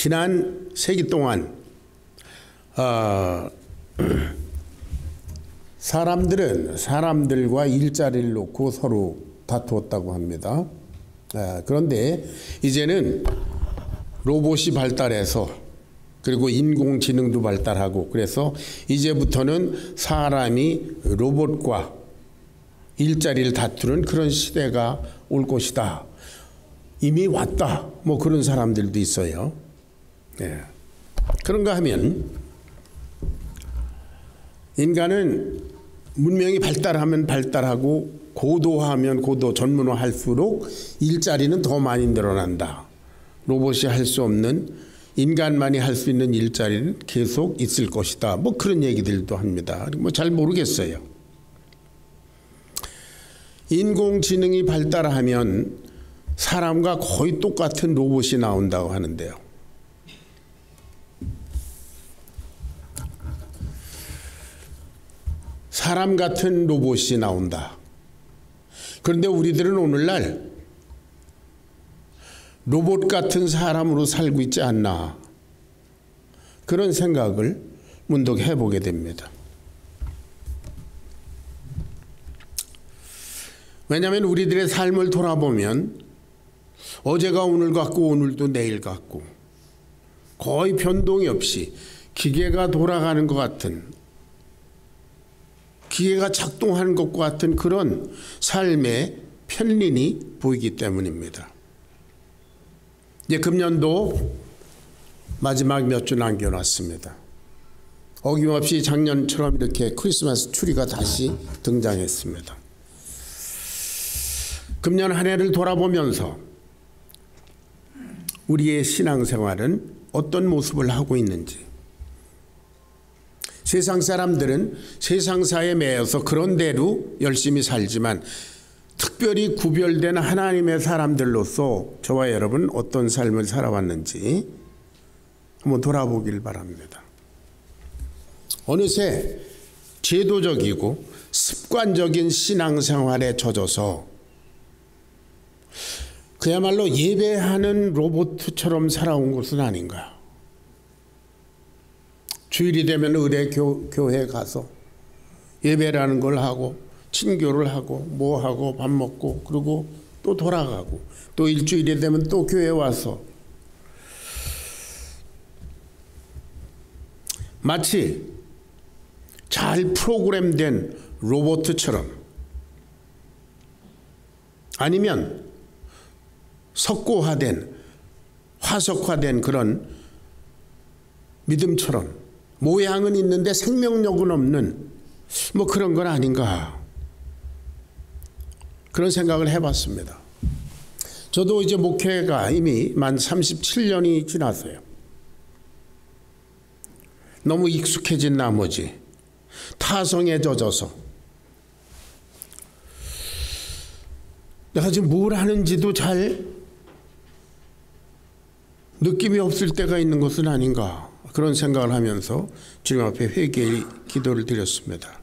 지난 세기 동안 사람들은 사람들과 일자리를 놓고 서로 다투었다고 합니다. 그런데 이제는 로봇이 발달해서 그리고 인공지능도 발달하고 그래서 이제부터는 사람이 로봇과 일자리를 다투는 그런 시대가 올 것이다. 이미 왔다. 뭐 그런 사람들도 있어요. 그런가 하면 인간은 문명이 발달하면 발달하고 고도화하면 고도 전문화할수록 일자리는 더 많이 늘어난다. 로봇이 할 수 없는 인간만이 할 수 있는 일자리는 계속 있을 것이다. 뭐 그런 얘기들도 합니다. 뭐 잘 모르겠어요. 인공지능이 발달하면 사람과 거의 똑같은 로봇이 나온다고 하는데요. 사람 같은 로봇이 나온다. 그런데 우리들은 오늘날 로봇 같은 사람으로 살고 있지 않나 그런 생각을 문득 해보게 됩니다. 왜냐하면 우리들의 삶을 돌아보면 어제가 오늘 같고 오늘도 내일 같고 거의 변동이 없이 기계가 돌아가는 것 같은 기계가 작동하는 것과 같은 그런 삶의 편린이 보이기 때문입니다. 이제 금년도 마지막 몇 주 남겨놨습니다. 어김없이 작년처럼 이렇게 크리스마스 트리가 다시 등장했습니다. 금년 한 해를 돌아보면서 우리의 신앙생활은 어떤 모습을 하고 있는지, 세상 사람들은 세상사에 매여서 그런 대로 열심히 살지만 특별히 구별된 하나님의 사람들로서 저와 여러분 어떤 삶을 살아왔는지 한번 돌아보길 바랍니다. 어느새 제도적이고 습관적인 신앙생활에 젖어서 그야말로 예배하는 로봇처럼 살아온 것은 아닌가. 주일이 되면 의뢰 교회 가서 예배라는 걸 하고 친교를 하고 뭐 하고 밥 먹고 그리고 또 돌아가고 또 일주일이 되면 또 교회 와서 마치 잘 프로그램된 로봇처럼 아니면 석고화된 화석화된 그런 믿음처럼 모양은 있는데 생명력은 없는 뭐 그런 건 아닌가 그런 생각을 해봤습니다. 저도 이제 목회가 이미 만 37년이 지났어요. 너무 익숙해진 나머지 타성에 젖어서 내가 지금 뭘 하는지도 잘 느낌이 없을 때가 있는 것은 아닌가 그런 생각을 하면서 주님 앞에 회개의 기도를 드렸습니다.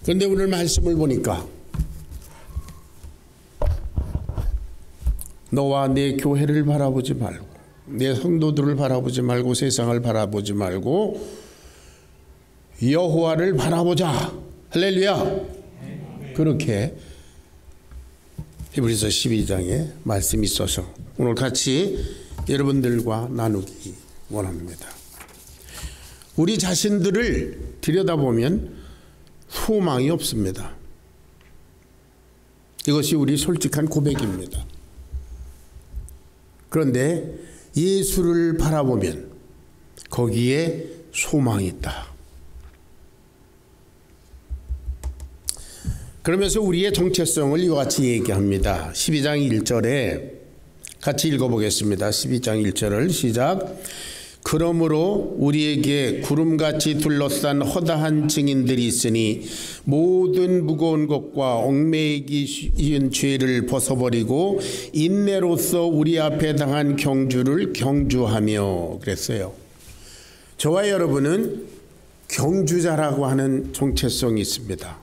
그런데 오늘 말씀을 보니까 너와 내 교회를 바라보지 말고 내 성도들을 바라보지 말고 세상을 바라보지 말고 여호와를 바라보자. 할렐루야. 그렇게 히브리서 12장에 말씀이 있어서 오늘 같이 여러분들과 나누기 원합니다. 우리 자신들을 들여다보면 소망이 없습니다. 이것이 우리 솔직한 고백입니다. 그런데 예수를 바라보면 거기에 소망이 있다. 그러면서 우리의 정체성을 이와 같이 얘기합니다. 12장 1절에 같이 읽어보겠습니다. 12장 1절을 시작. 그러므로 우리에게 구름같이 둘러싼 허다한 증인들이 있으니 모든 무거운 것과 얽매이기 쉬운 죄를 벗어버리고 인내로서 우리 앞에 당한 경주를 경주하며 그랬어요. 저와 여러분은 경주자라고 하는 정체성이 있습니다.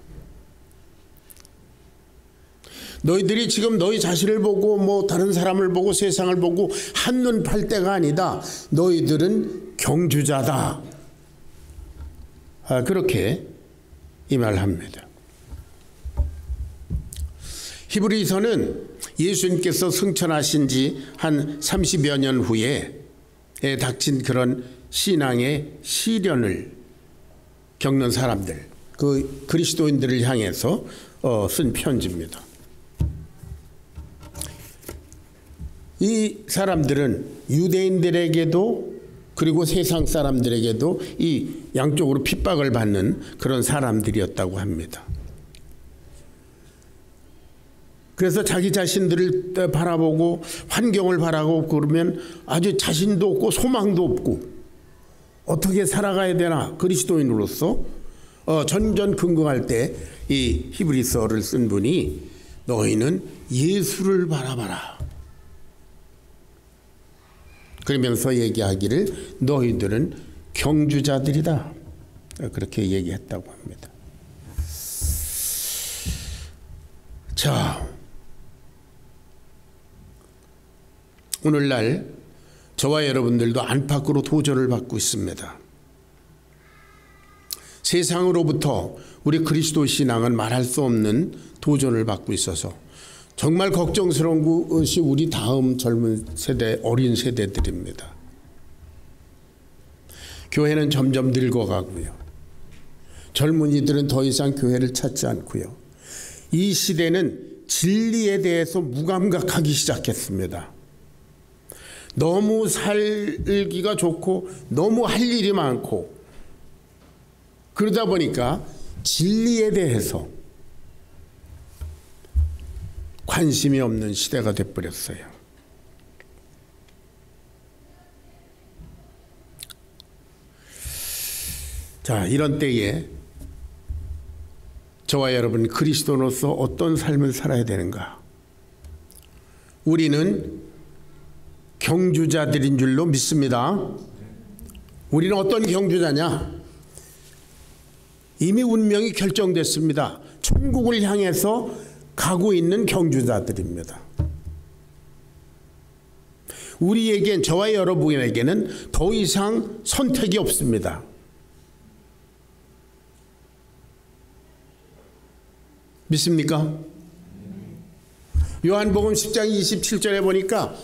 너희들이 지금 너희 자신을 보고 뭐 다른 사람을 보고 세상을 보고 한눈 팔 때가 아니다. 너희들은 경주자다. 그렇게 이 말을 합니다. 히브리서는 예수님께서 승천하신 지 한 30여 년 후에 닥친 그런 신앙의 시련을 겪는 사람들, 그 그리스도인들을 향해서 쓴 편지입니다. 이 사람들은 유대인들에게도 그리고 세상 사람들에게도 이 양쪽으로 핍박을 받는 그런 사람들이었다고 합니다. 그래서 자기 자신들을 바라보고 환경을 바라보고 그러면 아주 자신도 없고 소망도 없고 어떻게 살아가야 되나 그리스도인으로서 전전긍긍할 때 이 히브리서를 쓴 분이 너희는 예수를 바라봐라. 그러면서 얘기하기를 너희들은 경주자들이다. 그렇게 얘기했다고 합니다. 자, 오늘날 저와 여러분들도 안팎으로 도전을 받고 있습니다. 세상으로부터 우리 그리스도 신앙은 말할 수 없는 도전을 받고 있어서 정말 걱정스러운 것이 우리 다음 젊은 세대, 어린 세대들입니다. 교회는 점점 늙어가고요. 젊은이들은 더 이상 교회를 찾지 않고요. 이 시대는 진리에 대해서 무감각하기 시작했습니다. 너무 살기가 좋고 너무 할 일이 많고 그러다 보니까 진리에 대해서 관심이 없는 시대가 돼버렸어요. 자, 이런 때에 저와 여러분 그리스도로서 어떤 삶을 살아야 되는가? 우리는 경주자들인 줄로 믿습니다. 우리는 어떤 경주자냐? 이미 운명이 결정됐습니다. 천국을 향해서 가고 있는 경주자들입니다. 우리에겐, 저와 여러분에게는 더 이상 선택이 없습니다. 믿습니까? 요한복음 10장 27절에 보니까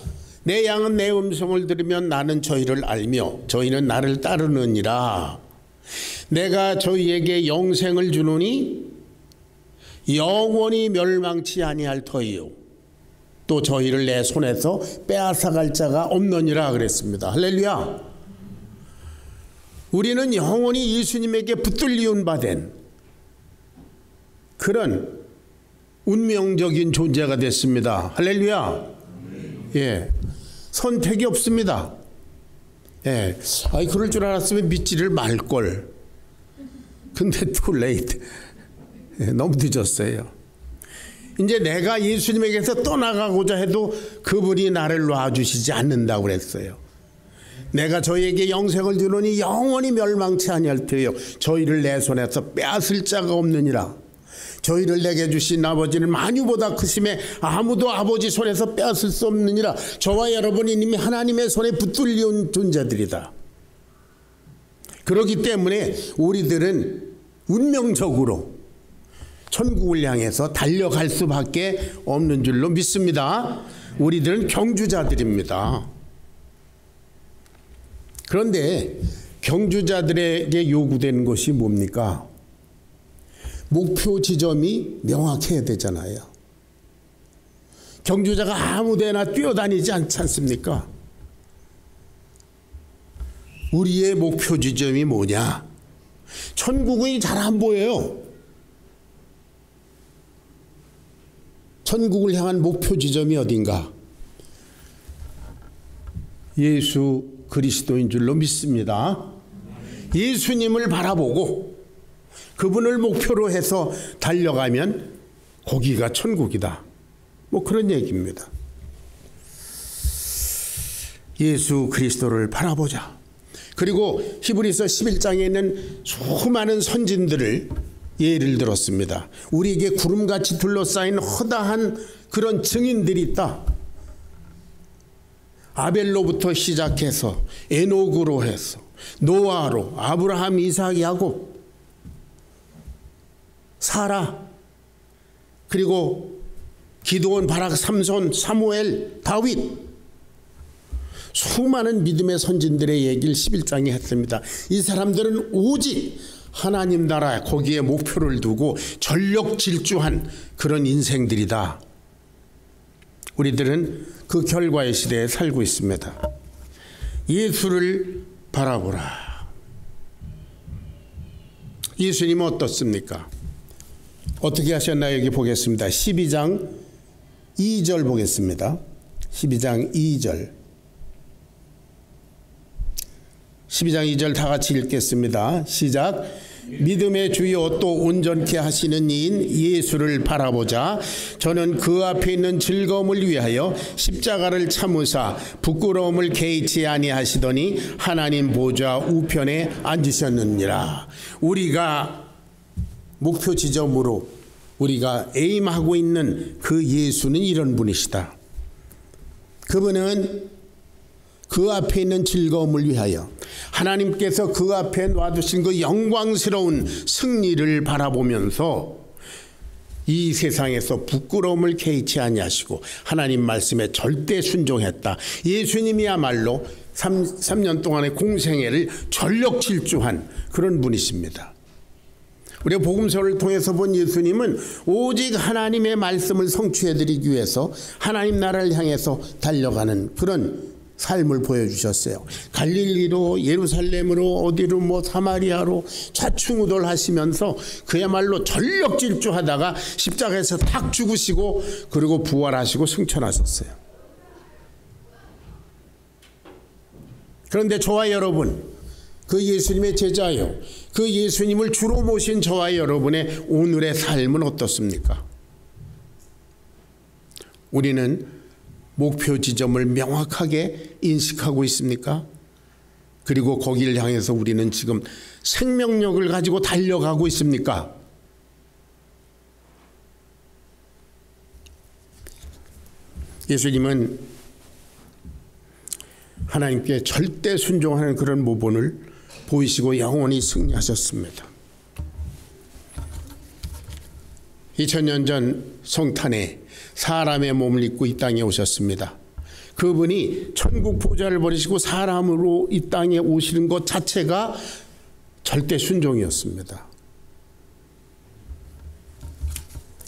내 양은 내 음성을 들으면 나는 저희를 알며 저희는 나를 따르느니라. 내가 저희에게 영생을 주노니 영원히 멸망치 아니할 터이요 또 저희를 내 손에서 빼앗아갈 자가 없느니라 그랬습니다. 할렐루야. 우리는 영원히 예수님에게 붙들리운 바 된 그런 운명적인 존재가 됐습니다. 할렐루야. 예, 선택이 없습니다. 예, 그럴 줄 알았으면 믿지를 말걸. 근데 too late. 예, 너무 늦었어요. 이제 내가 예수님에게서 떠나가고자 해도 그분이 나를 놔주시지 않는다고 그랬어요. 내가 저희에게 영생을 주노니 영원히 멸망치 아니할 터이요 저희를 내 손에서 빼앗을 자가 없느니라. 저희를 내게 주신 아버지는 만유보다 크심에 아무도 아버지 손에서 빼앗을 수 없느니라. 저와 여러분이 이미 하나님의 손에 붙들려온 존재들이다. 그렇기 때문에 우리들은 운명적으로 천국을 향해서 달려갈 수밖에 없는 줄로 믿습니다. 우리들은 경주자들입니다. 그런데 경주자들에게 요구되는 것이 뭡니까? 목표 지점이 명확해야 되잖아요. 경주자가 아무데나 뛰어다니지 않지 않습니까? 우리의 목표 지점이 뭐냐? 천국이 잘 안 보여요. 천국을 향한 목표 지점이 어딘가? 예수 그리스도인 줄로 믿습니다. 예수님을 바라보고 그분을 목표로 해서 달려가면 거기가 천국이다. 뭐 그런 얘기입니다. 예수 그리스도를 바라보자. 그리고 히브리서 11장에 있는 수많은 선진들을 예를 들었습니다. 우리에게 구름같이 둘러싸인 허다한 그런 증인들이 있다. 아벨로부터 시작해서 에녹으로 해서 노아로 아브라함, 이삭, 야곱, 사라, 그리고 기드온, 바락, 삼손, 사무엘, 다윗, 수많은 믿음의 선진들의 얘기를 11장에 했습니다. 이 사람들은 오직 하나님 나라 거기에 목표를 두고 전력 질주한 그런 인생들이다. 우리들은 그 결과의 시대에 살고 있습니다. 예수를 바라보라. 예수님은 어떻습니까? 어떻게 하셨나요? 여기 보겠습니다. 12장 2절 보겠습니다. 12장 2절. 12장 2절 다 같이 읽겠습니다. 시작. 믿음의 주요 또 온전케 하시는 이인 예수를 바라보자. 저는 그 앞에 있는 즐거움을 위하여 십자가를 참으사 부끄러움을 개의치 아니하시더니 하나님 보좌 우편에 앉으셨느니라. 우리가 목표 지점으로 우리가 에임하고 있는 그 예수는 이런 분이시다. 그분은 그 앞에 있는 즐거움을 위하여 하나님께서 그 앞에 놔두신 그 영광스러운 승리를 바라보면서 이 세상에서 부끄러움을 개의치 아니하시고 하나님 말씀에 절대 순종했다. 예수님이야말로 3년 동안의 공생애를 전력 질주한 그런 분이십니다. 우리가 복음서를 통해서 본 예수님은 오직 하나님의 말씀을 성취해드리기 위해서 하나님 나라를 향해서 달려가는 그런 삶을 보여주셨어요. 갈릴리로, 예루살렘으로, 어디로, 사마리아로 좌충우돌하시면서 그야말로 전력 질주하다가 십자가에서 탁 죽으시고 그리고 부활하시고 승천하셨어요. 그런데 저와 여러분, 그 예수님의 제자요, 그 예수님을 주로 모신 저와 여러분의 오늘의 삶은 어떻습니까? 우리는 목표 지점을 명확하게 인식하고 있습니까? 그리고 거기를 향해서 우리는 지금 생명력을 가지고 달려가고 있습니까? 예수님은 하나님께 절대 순종하는 그런 모본을 보이시고 영원히 승리하셨습니다. 2000년 전 성탄에 사람의 몸을 입고 이 땅에 오셨습니다. 그분이 천국 보좌를 버리시고 사람으로 이 땅에 오시는 것 자체가 절대 순종이었습니다.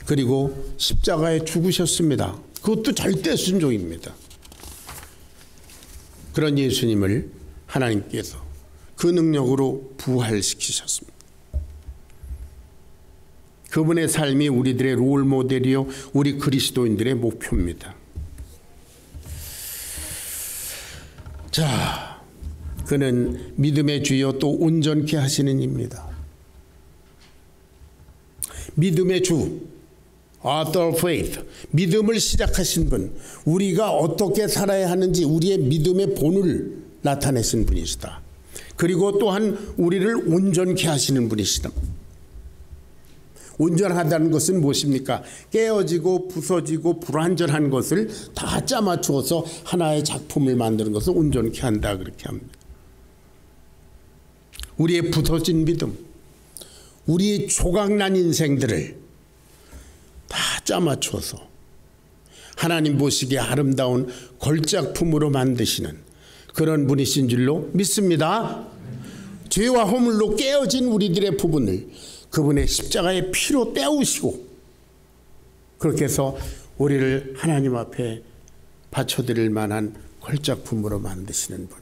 그리고 십자가에 죽으셨습니다. 그것도 절대 순종입니다. 그런 예수님을 하나님께서 그 능력으로 부활시키셨습니다. 그분의 삶이 우리들의 롤모델이요 우리 그리스도인들의 목표입니다. 자, 그는 믿음의 주요 또 온전케 하시는 이입니다. 믿음의 주, author of faith, 믿음을 시작하신 분, 우리가 어떻게 살아야 하는지 우리의 믿음의 본을 나타내신 분이시다. 그리고 또한 우리를 온전케 하시는 분이시다. 온전하다는 것은 무엇입니까? 깨어지고 부서지고 불완전한 것을 다 짜맞추어서 하나의 작품을 만드는 것을 온전케 한다, 그렇게 합니다. 우리의 부서진 믿음, 우리의 조각난 인생들을 다 짜맞추어서 하나님 보시기에 아름다운 걸작품으로 만드시는 그런 분이신 줄로 믿습니다. 죄와 허물로 깨어진 우리들의 부분을 그분의 십자가의 피로 떼우시고 그렇게 해서 우리를 하나님 앞에 바쳐드릴 만한 걸작품으로 만드시는 분,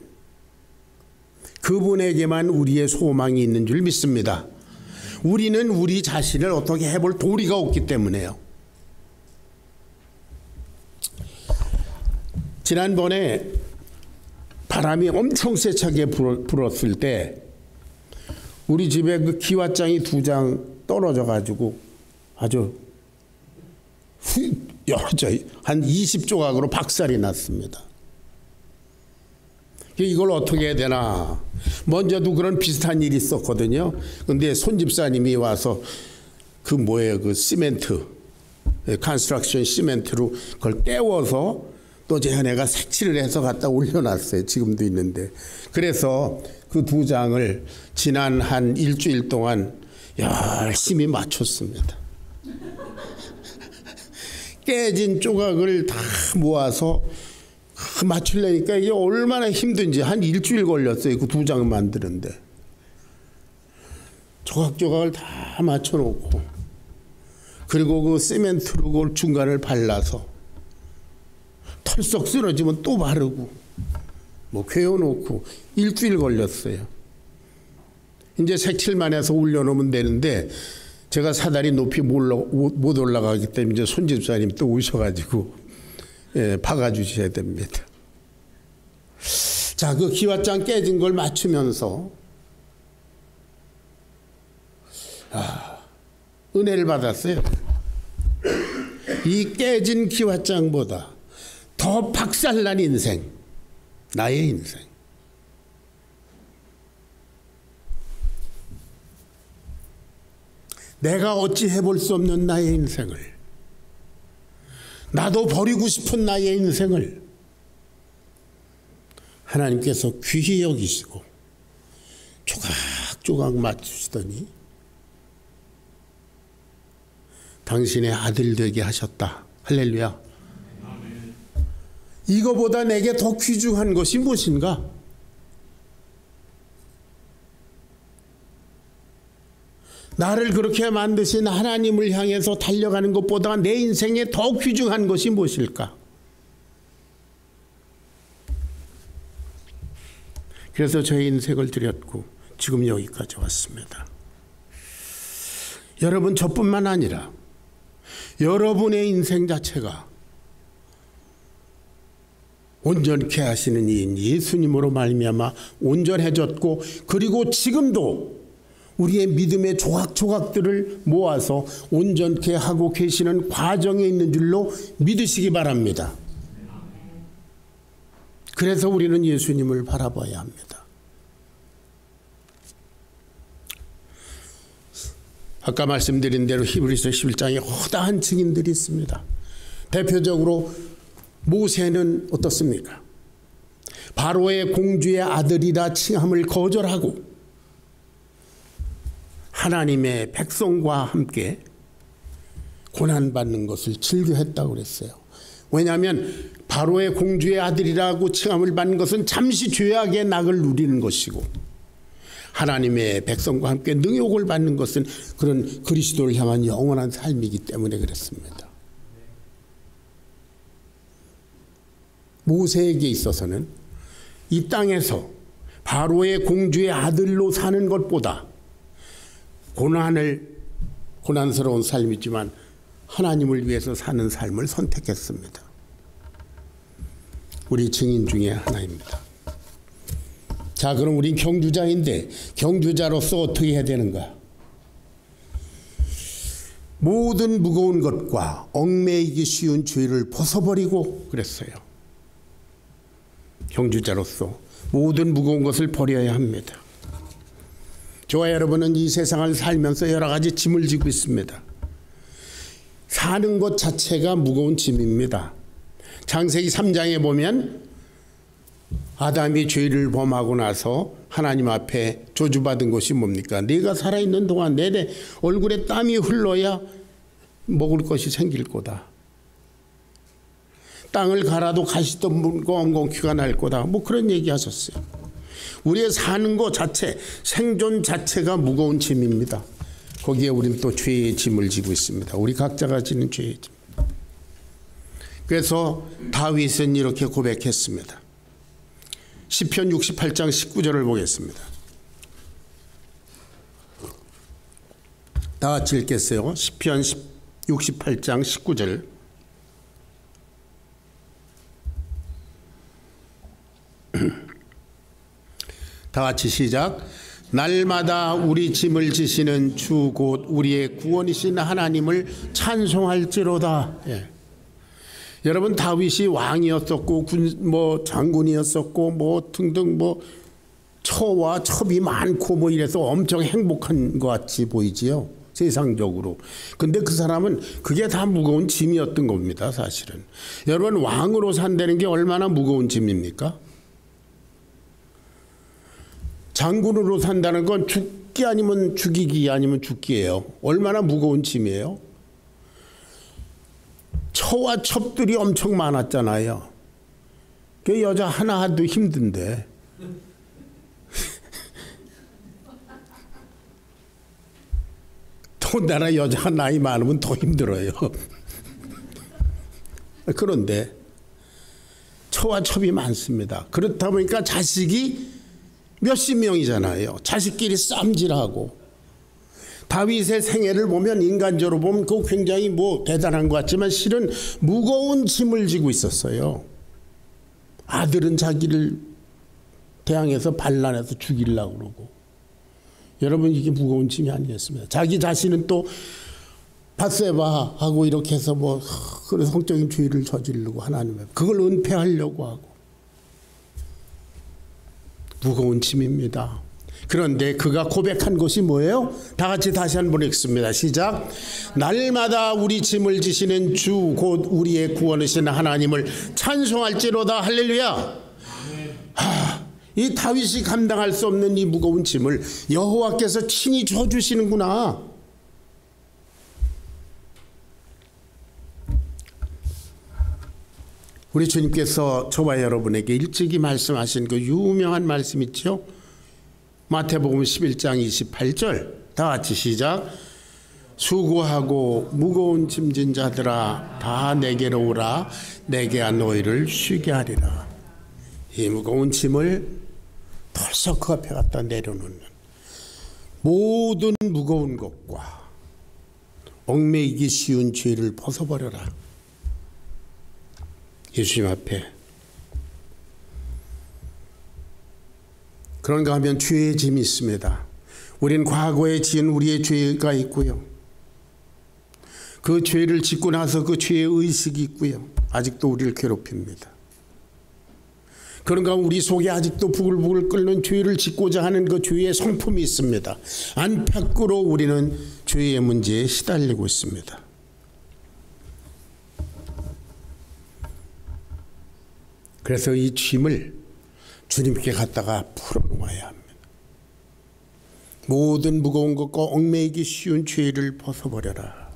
그분에게만 우리의 소망이 있는 줄 믿습니다. 우리는 우리 자신을 어떻게 해볼 도리가 없기 때문에요. 지난번에 바람이 엄청 세차게 불었을 때 우리 집에 그 기와장이 2장 떨어져 가지고 아주 한 20조각으로 박살이 났습니다. 이걸 어떻게 해야 되나. 먼저도 그런 비슷한 일이 있었거든요. 근데 손집사님이 와서 그 뭐예요? 그 시멘트, 컨스트럭션 시멘트로 그걸 깨워서 또 제 아내가 색칠을 해서 갖다 올려놨어요. 지금도 있는데. 그래서 그 두 장을 지난 한 일주일 동안 열심히 맞췄습니다. 깨진 조각을 다 모아서 맞추려니까 이게 얼마나 힘든지 한 일주일 걸렸어요. 그 두 장 만드는데. 조각조각을 다 맞춰놓고 그리고 그 시멘트로 그 중간을 발라서 털썩 쓰러지면 또 바르고 뭐 괴어놓고 일주일 걸렸어요. 이제 색칠만 해서 올려놓으면 되는데 제가 사다리 높이 못 올라가기 때문에 이제 손집사님 또 오셔가지고 박아주셔야 됩니다. 자, 그 기와장 깨진 걸 맞추면서 은혜를 받았어요. 이 깨진 기와장보다 더 박살난 인생, 나의 인생. 내가 어찌 해볼 수 없는 나의 인생을, 나도 버리고 싶은 나의 인생을 하나님께서 귀히 여기시고 조각조각 맞추시더니 당신의 아들 되게 하셨다. 할렐루야. 이거보다 내게 더 귀중한 것이 무엇인가? 나를 그렇게 만드신 하나님을 향해서 달려가는 것보다 내 인생에 더 귀중한 것이 무엇일까? 그래서 저의 인생을 드렸고 지금 여기까지 왔습니다. 여러분, 저뿐만 아니라 여러분의 인생 자체가 온전케 하시는 이인 예수님으로 말미암아 온전해졌고, 그리고 지금도 우리의 믿음의 조각조각들을 모아서 온전케 하고 계시는 과정에 있는 줄로 믿으시기 바랍니다. 그래서 우리는 예수님을 바라봐야 합니다. 아까 말씀드린 대로 히브리서 11장에 허다한 증인들이 있습니다. 대표적으로 모세는 어떻습니까? 바로의 공주의 아들이라 칭함을 거절하고 하나님의 백성과 함께 고난받는 것을 즐겨했다고 그랬어요. 왜냐하면 바로의 공주의 아들이라고 칭함을 받는 것은 잠시 죄악의 낙을 누리는 것이고, 하나님의 백성과 함께 능욕을 받는 것은 그런 그리스도를 향한 영원한 삶이기 때문에 그랬습니다. 모세에게 있어서는 이 땅에서 바로의 공주의 아들로 사는 것보다 고난스러운 삶이지만 하나님을 위해서 사는 삶을 선택했습니다. 우리 증인 중에 하나입니다. 자, 그럼 우린 경주자인데 경주자로서 어떻게 해야 되는가? 모든 무거운 것과 얽매이기 쉬운 죄를 벗어버리고 그랬어요. 경주자로서 모든 무거운 것을 버려야 합니다. 저와 여러분은 이 세상을 살면서 여러 가지 짐을 지고 있습니다. 사는 것 자체가 무거운 짐입니다. 창세기 3장에 보면 아담이 죄를 범하고 나서 하나님 앞에 저주받은 것이 뭡니까? 네가 살아있는 동안 내내 얼굴에 땀이 흘러야 먹을 것이 생길 거다. 땅을 갈아도 가시도 물고 엉겅퀴가 날 거다. 뭐 그런 얘기 하셨어요. 우리의 사는 것 자체, 생존 자체가 무거운 짐입니다. 거기에 우리는 또 죄의 짐을 지고 있습니다. 우리 각자가 지는 죄의 짐. 그래서 다윗은 이렇게 고백했습니다. 시편 68장 19절을 보겠습니다. 다 같이 읽겠어요. 시편 68장 19절. 다 같이 시작. 날마다 우리 짐을 지시는 주 곧 우리의 구원이신 하나님을 찬송할지로다. 예. 여러분, 다윗이 왕이었었고 장군이었었고 뭐 등등 뭐 처와 첩이 많고 뭐 이래서 엄청 행복한 것 같이 보이지요. 세상적으로. 근데 그 사람은 그게 다 무거운 짐이었던 겁니다, 사실은. 여러분, 왕으로 산다는 게 얼마나 무거운 짐입니까? 장군으로 산다는 건 죽기 아니면 죽이기 아니면 죽기예요. 얼마나 무거운 짐이에요. 처와 첩들이 엄청 많았잖아요. 그 여자 하나 하도 힘든데. 더군다나 여자가 나이 많으면 더 힘들어요. 그런데 처와 첩이 많습니다. 그렇다 보니까 자식이 몇십 명이잖아요. 자식끼리 쌈질하고. 다윗의 생애를 보면 인간적으로 보면 그 굉장히 대단한 것 같지만 실은 무거운 짐을 지고 있었어요. 아들은 자기를 대항해서 반란해서 죽이려고 그러고. 여러분, 이게 무거운 짐이 아니겠습니까? 자기 자신은 또 밧세바하고 이렇게 해서 그런 성적인 죄를 저지르고 하나님의 그걸 은폐하려고 하고. 무거운 짐입니다. 그런데 그가 고백한 것이 뭐예요? 다 같이 다시 한번 읽습니다. 시작. 날마다 우리 짐을 지시는 주 곧 우리의 구원이신 하나님을 찬송할지로다. 할렐루야. 이 다윗이 감당할 수 없는 이 무거운 짐을 여호와께서 친히 져주시는구나. 우리 주님께서 저와 여러분에게 일찍이 말씀하신 그 유명한 말씀 있죠? 마태복음 11장 28절 다 같이 시작. 수고하고 무거운 짐진 자들아 다 내게로 오라. 내가 너희를 쉬게 하리라. 이 무거운 짐을 벌써 그 앞에 갖다 내려놓는 모든 무거운 것과 얽매이기 쉬운 죄를 벗어버려라. 예수님 앞에. 그런가 하면 죄의 짐이 있습니다. 우린 과거에 지은 우리의 죄가 있고요. 그 죄를 짓고 나서 그 죄의 의식이 있고요. 아직도 우리를 괴롭힙니다. 그런가 우리 속에 아직도 부글부글 끓는 죄를 짓고자 하는 그 죄의 성품이 있습니다. 안팎으로 우리는 죄의 문제에 시달리고 있습니다. 그래서 이 짐을 주님께 갖다가 풀어놓아야 합니다. 모든 무거운 것과 얽매이기 쉬운 죄를 벗어버려라.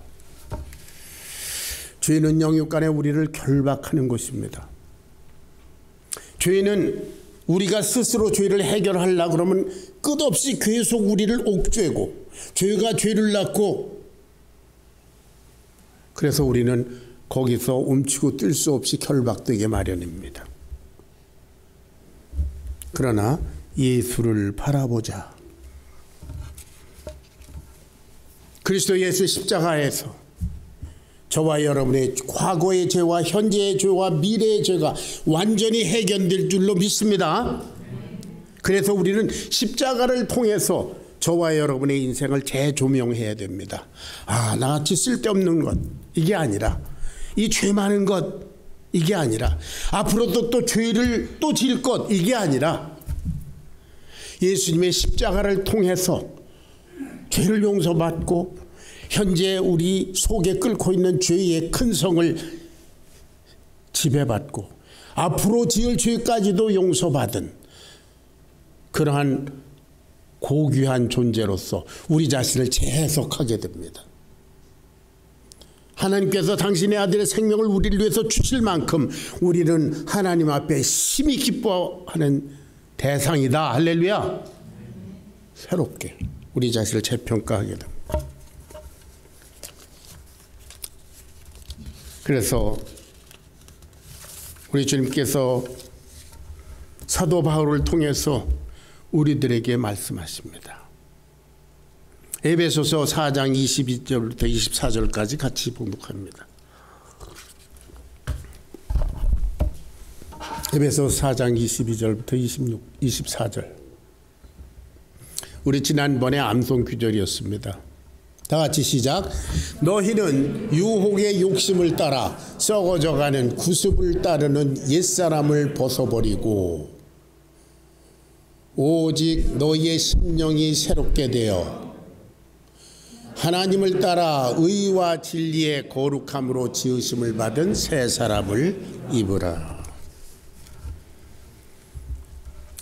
죄는 영육간에 우리를 결박하는 것입니다. 죄는 우리가 스스로 죄를 해결하려고 그러면 끝없이 계속 우리를 옥죄고 죄가 죄를 낳고 그래서 우리는 거기서 움츠고 뜰 수 없이 결박되게 마련입니다. 그러나 예수를 바라보자. 그리스도 예수 십자가에서 저와 여러분의 과거의 죄와 현재의 죄와 미래의 죄가 완전히 해결될 줄로 믿습니다. 그래서 우리는 십자가를 통해서 저와 여러분의 인생을 재조명해야 됩니다. 나같이 쓸데없는 것 이게 아니라 이 죄 많은 것 이게 아니라 앞으로도 또 죄를 또 질 것 이게 아니라 예수님의 십자가를 통해서 죄를 용서받고 현재 우리 속에 끓고 있는 죄의 큰 성을 지배받고 앞으로 지을 죄까지도 용서받은 그러한 고귀한 존재로서 우리 자신을 재해석하게 됩니다. 하나님께서 당신의 아들의 생명을 우리를 위해서 주실 만큼 우리는 하나님 앞에 심히 기뻐하는 대상이다. 할렐루야. 새롭게 우리 자신을 재평가하게 됩니다. 그래서 우리 주님께서 사도 바울을 통해서 우리들에게 말씀하십니다. 에베소서 4장 22절부터 24절까지 같이 봉독합니다. 에베소서 4장 22절부터 24절. 우리 지난번에 암송 규절이었습니다. 다 같이 시작. 너희는 유혹의 욕심을 따라 썩어져가는 구습을 따르는 옛사람을 벗어버리고 오직 너희의 심령이 새롭게 되어 하나님을 따라 의와 진리의 거룩함으로 지으심을 받은 새 사람을 입으라.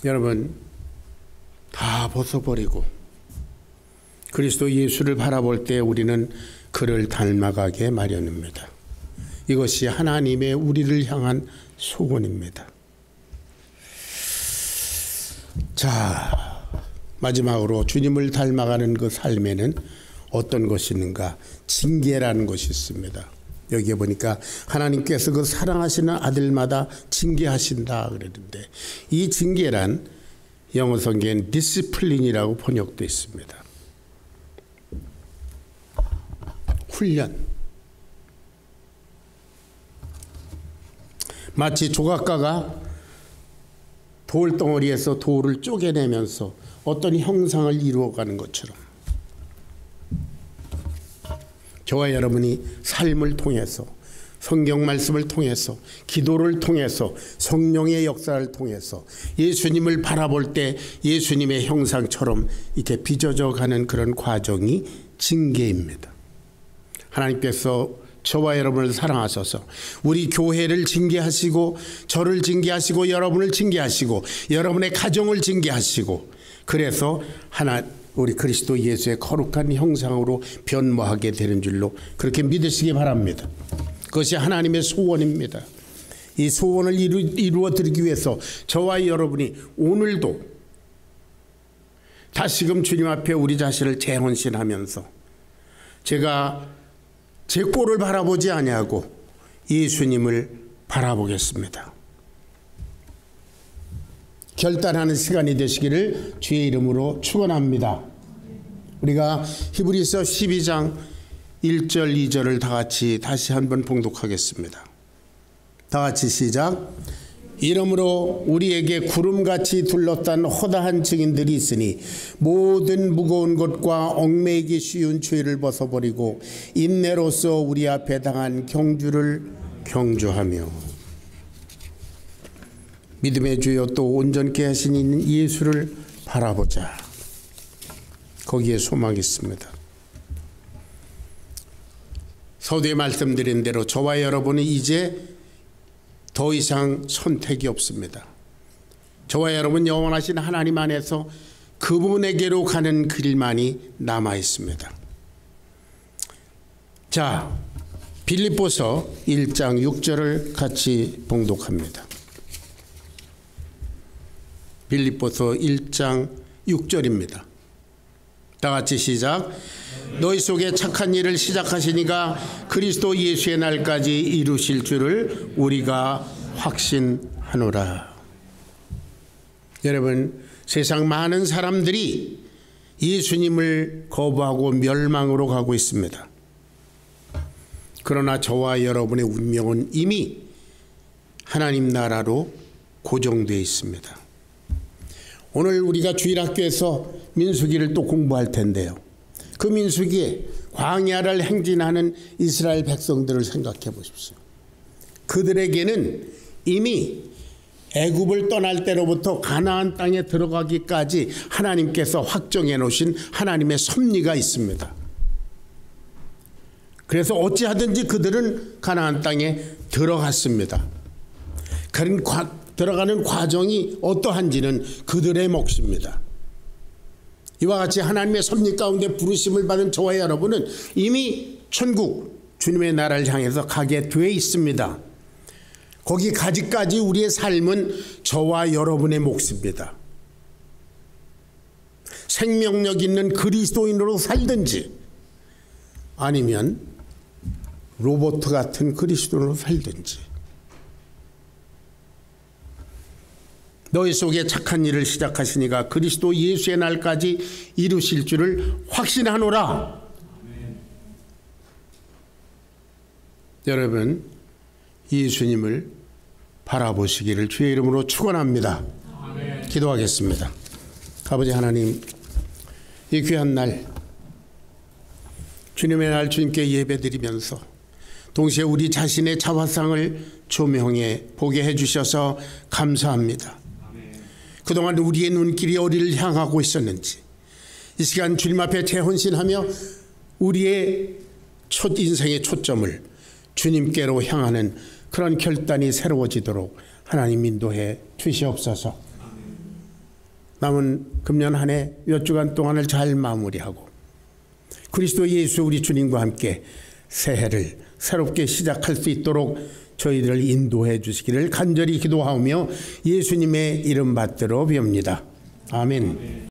여러분, 다 벗어버리고 그리스도 예수를 바라볼 때 우리는 그를 닮아가게 마련입니다. 이것이 하나님의 우리를 향한 소원입니다. 자, 마지막으로 주님을 닮아가는 그 삶에는 어떤 것이 있는가? 징계라는 것이 있습니다. 여기에 보니까 하나님께서 그 사랑하시는 아들마다 징계하신다 그랬는데, 이 징계란 영어 성경엔 디시플린이라고 번역되어 있습니다. 훈련. 마치 조각가가 돌덩어리에서 돌을 쪼개내면서 어떤 형상을 이루어가는 것처럼 저와 여러분이 삶을 통해서, 성경 말씀을 통해서, 기도를 통해서, 성령의 역사를 통해서 예수님을 바라볼 때 예수님의 형상처럼 이렇게 빚어져 가는 그런 과정이 징계입니다. 하나님께서 저와 여러분을 사랑하셔서 우리 교회를 징계하시고, 저를 징계하시고, 여러분을 징계하시고, 여러분의 가정을 징계하시고, 그래서 우리 그리스도 예수의 거룩한 형상으로 변모하게 되는 줄로 그렇게 믿으시기 바랍니다. 그것이 하나님의 소원입니다. 이 소원을 이루어 드리기 위해서 저와 여러분이 오늘도 다시금 주님 앞에 우리 자신을 재헌신하면서, 제가 제 꼴을 바라보지 아니하고 예수님을 바라보겠습니다. 결단하는 시간이 되시기를 주의 이름으로 축원합니다. 우리가 히브리서 12장 1절 2절을 다시 한번 봉독하겠습니다. 다 같이 시작. 이러므로 우리에게 구름같이 둘러싼 허다한 증인들이 있으니 모든 무거운 것과 얽매이기 쉬운 죄를 벗어버리고 인내로서 우리 앞에 당한 경주를 경주하며, 믿음의 주여 또 온전케 하신 예수를 바라보자. 거기에 소망이 있습니다. 서두에 말씀드린 대로 저와 여러분은 이제 더 이상 선택이 없습니다. 저와 여러분 영원하신 하나님 안에서 그분에게로 가는 길만이 남아 있습니다. 자, 빌립보서 1장 6절을 같이 봉독합니다. 빌립보서 1장 6절입니다. 다 같이 시작. 너희 속에 착한 일을 시작하시니가 그리스도 예수의 날까지 이루실 줄을 우리가 확신하노라. 여러분, 세상 많은 사람들이 예수님을 거부하고 멸망으로 가고 있습니다. 그러나 저와 여러분의 운명은 이미 하나님 나라로 고정되어 있습니다. 오늘 우리가 주일학교에서 민수기를 또 공부할 텐데요. 그 민수기에 광야를 행진하는 이스라엘 백성들을 생각해 보십시오. 그들에게는 이미 애굽을 떠날 때로부터 가나안 땅에 들어가기까지 하나님께서 확정해 놓으신 하나님의 섭리가 있습니다. 그래서 어찌하든지 그들은 가나안 땅에 들어갔습니다. 그런 들어가는 과정이 어떠한지는 그들의 몫입니다. 이와 같이 하나님의 섭리 가운데 부르심을 받은 저와 여러분은 이미 천국 주님의 나라를 향해서 가게 돼 있습니다. 거기 가기까지 우리의 삶은 저와 여러분의 몫입니다. 생명력 있는 그리스도인으로 살든지 아니면 로봇 같은 그리스도인으로 살든지, 너희 속에 착한 일을 시작하시니가 그리스도 예수의 날까지 이루실 줄을 확신하노라. 여러분, 예수님을 바라보시기를 주의 이름으로 축원합니다. 기도하겠습니다. 아버지 하나님, 이 귀한 날, 주님의 날 주님께 예배드리면서 동시에 우리 자신의 자화상을 조명해 보게 해주셔서 감사합니다. 그동안 우리의 눈길이 어디를 향하고 있었는지 이 시간 주님 앞에 재헌신하며 우리의 첫 인생의 초점을 주님께로 향하는 그런 결단이 새로워지도록 하나님 인도해 주시옵소서. 남은 금년 한 해 몇 주간 동안을 잘 마무리하고 그리스도 예수 우리 주님과 함께 새해를 새롭게 시작할 수 있도록 저희들을 인도해 주시기를 간절히 기도하며 예수님의 이름 받들어 빕니다. 아멘.